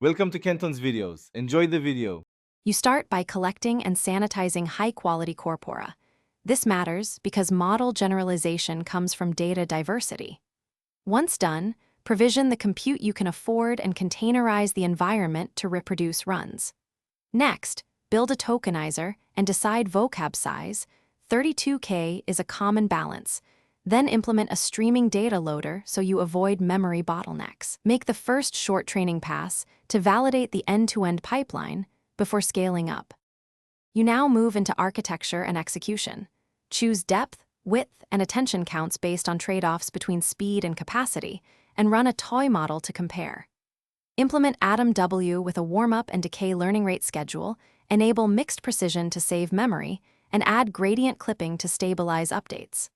Welcome to Kenton's videos. Enjoy the video. You start by collecting and sanitizing high-quality corpora. This matters because model generalization comes from data diversity. Once done, provision the compute you can afford and containerize the environment to reproduce runs. Next, build a tokenizer and decide vocab size. 32K is a common balance. Then implement a streaming data loader so you avoid memory bottlenecks. Make the first short training pass to validate the end-to-end pipeline before scaling up. You now move into architecture and execution. Choose depth, width, and attention counts based on trade-offs between speed and capacity, and run a toy model to compare. Implement AtomW with a warm-up and decay learning rate schedule, enable mixed precision to save memory, and add gradient clipping to stabilize updates.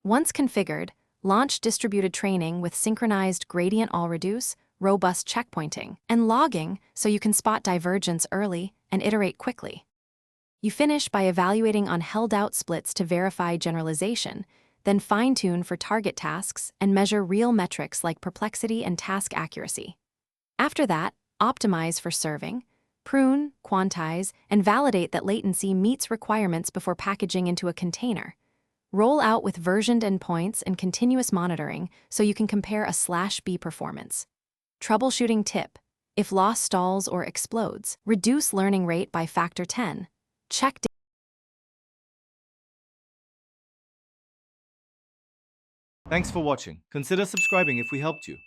Once configured, launch distributed training with synchronized gradient all-reduce, robust checkpointing, and logging so you can spot divergence early and iterate quickly. You finish by evaluating on held-out splits to verify generalization, then fine-tune for target tasks and measure real metrics like perplexity and task accuracy. After that, optimize for serving, prune, quantize, and validate that latency meets requirements before packaging into a container. Roll out with versioned endpoints and continuous monitoring so you can compare a /B performance. Troubleshooting tip: if loss stalls or explodes, reduce learning rate by factor 10. Check. Thanks for watching. Consider subscribing if we helped you.